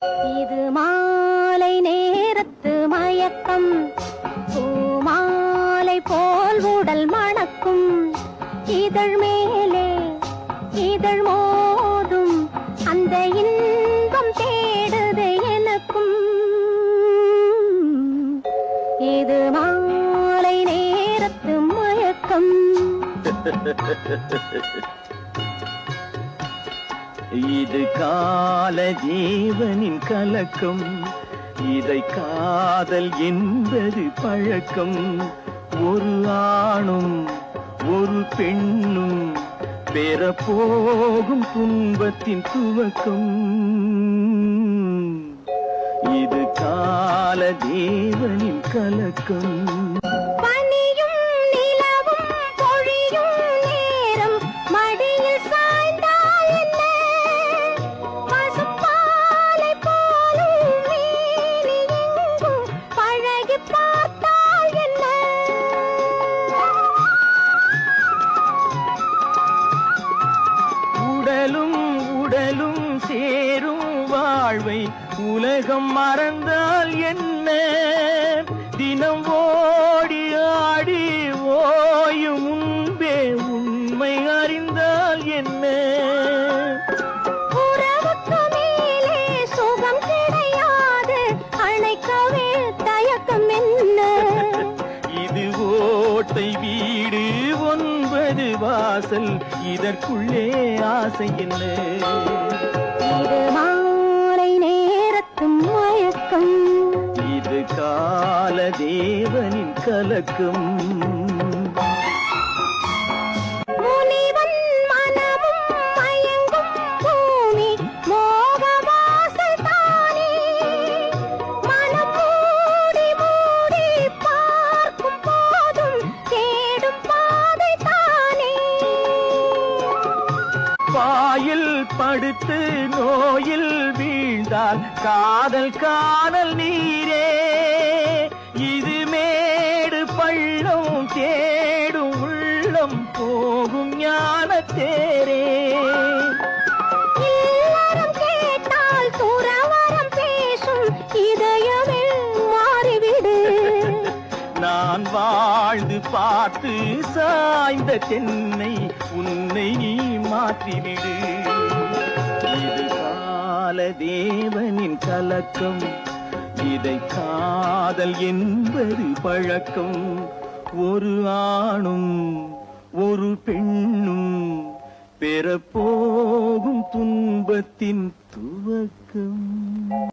இது மாலை நேரத்து மயக்கம், பூமாலை போல் உடல் மணக்கும், இதழ் மேலே இதழ் மோதும் அந்த இன்பம் தேடுது எனக்கும். இது மாலை நேரத்து மயக்கம். இது கால ஜீவனின் கலக்கம், இதை காதல் என்பது பழக்கம். ஒரு ஆணும் ஒரு பெண்ணும் பெறப்போகும் துன்பத்தின் துவக்கம். இது கால தேவனின் கலக்கம். உடலும் உடலும் சேரும் வாழ்வை உலகம் மறந்தால் என்ன? தினம் ஓடி ஆடி ஓயும் முன்பே உண்மை அறிந்தால் என்ன? உறவுக்கு மேலே சுகம் கிடையாது, அணைக்கவே தயக்கம் என்ன? இது ஓட்டை வீடு 9 வாசல், இதற்குள்ளே ஆசை என்ன? இது மாலை நேரத்து மயக்கம், இது கால தேவனின் கலக்கம். முனிவன் மனமும் மயங்கும் பூமி மோகவாசல் தானே, மனம் மூடி மூடி பார்க்கும் போதும் தேடும் பாதை தானே. பாயில் படுத்து நோயில் வீழ்ந்தால் காதல் காணல் நீரே. இது மேடு பள்ளம் தேடும் உள்ளம் போகும் ஞான தேரே. இல்லறம் கேட்டால் துறவறம் பேசும், இதயமே மாறிவிடு. நான் வாழ்ந்து பார்த்து சாய்ந்த தென்னை உன்னை நீ மாற்றிவிடு. இது கால தேவனின் கலக்கம், இதை காதல் என்பது பழக்கம். ஒரு ஆணும் ஒரு பெண்ணும் பெறப்போகும் துன்பத்தின் துவக்கம்.